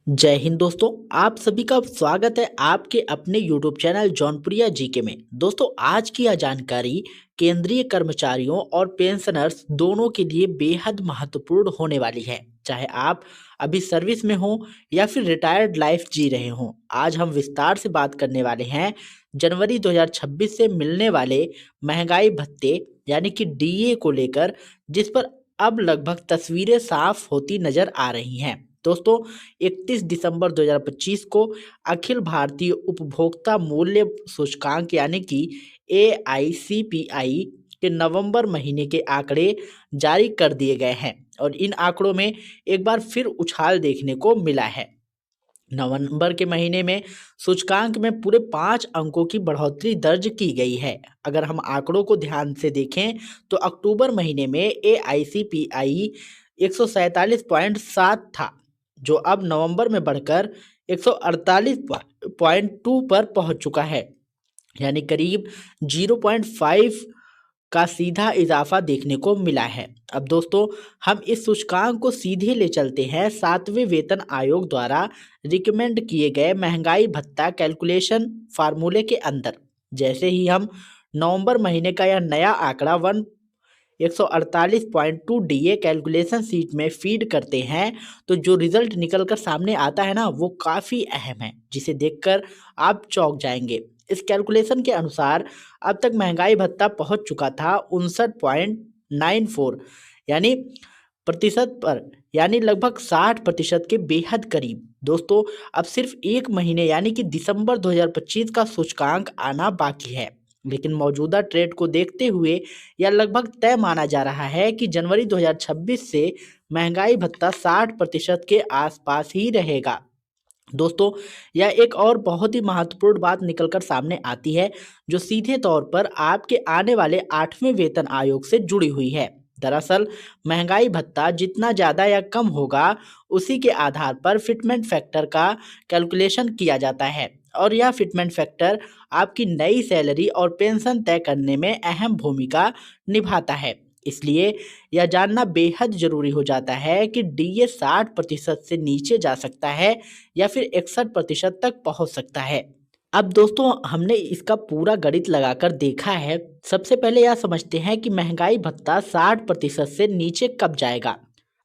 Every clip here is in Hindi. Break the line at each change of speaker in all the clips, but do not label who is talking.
जय हिंद दोस्तों। आप सभी का स्वागत है आपके अपने YouTube चैनल जौनपुरिया जीके में। दोस्तों, आज की यह जानकारी केंद्रीय कर्मचारियों और पेंशनर्स दोनों के लिए बेहद महत्वपूर्ण होने वाली है। चाहे आप अभी सर्विस में हो या फिर रिटायर्ड लाइफ जी रहे हो, आज हम विस्तार से बात करने वाले हैं जनवरी 2026 से मिलने वाले महंगाई भत्ते यानी कि डीए को लेकर, जिस पर अब लगभग तस्वीरें साफ होती नजर आ रही हैं। दोस्तों, 31 दिसंबर 2025 को अखिल भारतीय उपभोक्ता मूल्य सूचकांक यानी कि AICPI के नवंबर महीने के आंकड़े जारी कर दिए गए हैं और इन आंकड़ों में एक बार फिर उछाल देखने को मिला है। नवंबर के महीने में सूचकांक में पूरे 5 अंकों की बढ़ोतरी दर्ज की गई है। अगर हम आंकड़ों को ध्यान से देखें तो अक्टूबर महीने में AICPI 147.7 था, जो अब नवंबर में बढ़कर 148.2 पर पहुंच चुका है, यानी करीब 0.5 का सीधा इजाफा देखने को मिला है। अब दोस्तों, हम इस सूचकांक को सीधे ले चलते हैं 7वें वेतन आयोग द्वारा रिकमेंड किए गए महंगाई भत्ता कैलकुलेशन फार्मूले के अंदर। जैसे ही हम नवंबर महीने का यह नया आंकड़ा 148.2 डीए कैलकुलेशन सीट में फीड करते हैं, तो जो रिजल्ट निकल कर सामने आता है ना, वो काफ़ी अहम है, जिसे देखकर आप चौंक जाएंगे। इस कैलकुलेशन के अनुसार अब तक महंगाई भत्ता पहुंच चुका था 59.94 यानी प्रतिशत पर, यानी लगभग 60% के बेहद करीब। दोस्तों, अब सिर्फ एक महीने यानी कि दिसंबर 2025 का सूचकांक आना बाकी है, लेकिन मौजूदा ट्रेंड को देखते हुए यह लगभग तय माना जा रहा है कि जनवरी 2026 से महंगाई भत्ता 60% के आसपास ही रहेगा। दोस्तों, यह एक और बहुत ही महत्वपूर्ण बात निकलकर सामने आती है, जो सीधे तौर पर आपके आने वाले 8वें वेतन आयोग से जुड़ी हुई है। दरअसल महंगाई भत्ता जितना ज़्यादा या कम होगा, उसी के आधार पर फिटमेंट फैक्टर का कैलकुलेशन किया जाता है और यह फिटमेंट फैक्टर आपकी नई सैलरी और पेंशन तय करने में अहम भूमिका निभाता है। इसलिए यह जानना बेहद जरूरी हो जाता है कि डीए 60% से नीचे जा सकता है या फिर 61% तक पहुंच सकता है। अब दोस्तों, हमने इसका पूरा गणित लगाकर देखा है। सबसे पहले यह समझते हैं कि महंगाई भत्ता 60% से नीचे कब जाएगा।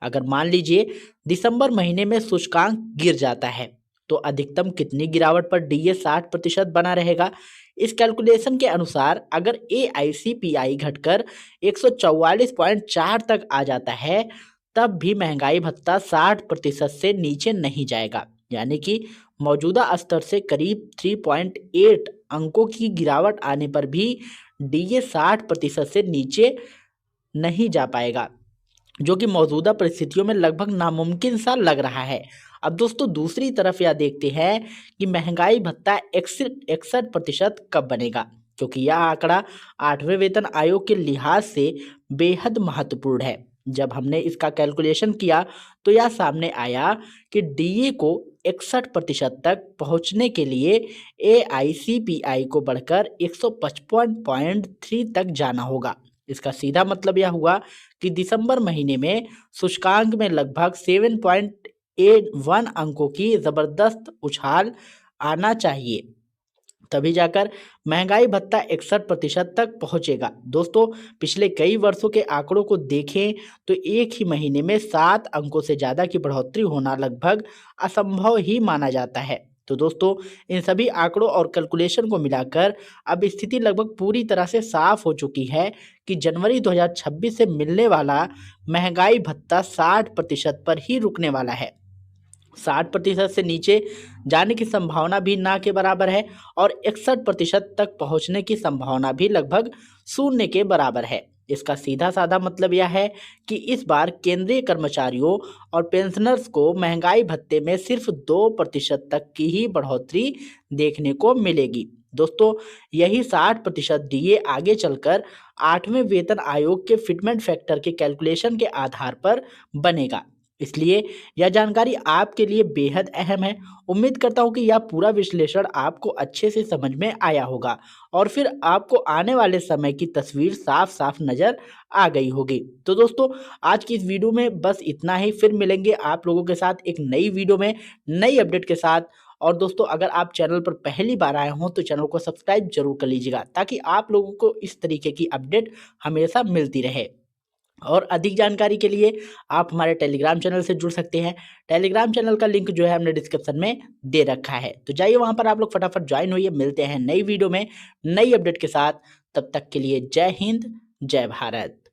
अगर मान लीजिए दिसंबर महीने में सूचकांक गिर जाता है, तो अधिकतम कितनी गिरावट पर डीए 60% बना रहेगा। इस कैलकुलेशन के अनुसार अगर AICPI घटकर 144.4 तक आ जाता है, तब भी महंगाई भत्ता 60% से नीचे नहीं जाएगा, यानी कि मौजूदा स्तर से करीब 3.8 अंकों की गिरावट आने पर भी डीए 60% से नीचे नहीं जा पाएगा, जो कि मौजूदा परिस्थितियों में लगभग नामुमकिन सा लग रहा है। अब दोस्तों, दूसरी तरफ यह देखते हैं कि महंगाई भत्ता 61% कब बनेगा, क्योंकि यह आंकड़ा 8वें वेतन आयोग के लिहाज से बेहद महत्वपूर्ण है। जब हमने इसका कैलकुलेशन किया तो यह सामने आया कि डीए को 61% तक पहुंचने के लिए AICPI को बढ़कर 155.3 तक जाना होगा। इसका सीधा मतलब यह हुआ कि दिसंबर महीने में सूचकांक में लगभग 7.81 अंकों की जबरदस्त उछाल आना चाहिए, तभी जाकर महंगाई भत्ता 61% तक पहुंचेगा। दोस्तों, पिछले कई वर्षों के आंकड़ों को देखें तो एक ही महीने में 7 अंकों से ज़्यादा की बढ़ोतरी होना लगभग असंभव ही माना जाता है। तो दोस्तों, इन सभी आंकड़ों और कैलकुलेशन को मिलाकर अब स्थिति लगभग पूरी तरह से साफ हो चुकी है कि जनवरी 2026 से मिलने वाला महंगाई भत्ता 60% पर ही रुकने वाला है। 60% से नीचे जाने की संभावना भी ना के बराबर है और 61% तक पहुंचने की संभावना भी लगभग शून्य के बराबर है। इसका सीधा साधा मतलब यह है कि इस बार केंद्रीय कर्मचारियों और पेंशनर्स को महंगाई भत्ते में सिर्फ 2% तक की ही बढ़ोतरी देखने को मिलेगी। दोस्तों, यही 60% डीए आगे चलकर 8वें वेतन आयोग के फिटमेंट फैक्टर के कैलकुलेशन के आधार पर बनेगा। इसलिए यह जानकारी आपके लिए बेहद अहम है। उम्मीद करता हूँ कि यह पूरा विश्लेषण आपको अच्छे से समझ में आया होगा और फिर आपको आने वाले समय की तस्वीर साफ-साफ नज़र आ गई होगी। तो दोस्तों, आज की इस वीडियो में बस इतना ही। फिर मिलेंगे आप लोगों के साथ एक नई वीडियो में, नई अपडेट के साथ। और दोस्तों, अगर आप चैनल पर पहली बार आए हों तो चैनल को सब्सक्राइब ज़रूर कर लीजिएगा, ताकि आप लोगों को इस तरीके की अपडेट हमेशा मिलती रहे। और अधिक जानकारी के लिए आप हमारे टेलीग्राम चैनल से जुड़ सकते हैं। टेलीग्राम चैनल का लिंक जो है हमने डिस्क्रिप्शन में दे रखा है, तो जाइए वहाँ पर आप लोग फटाफट ज्वाइन होइए। मिलते हैं नई वीडियो में, नई अपडेट के साथ। तब तक के लिए जय हिंद, जय भारत।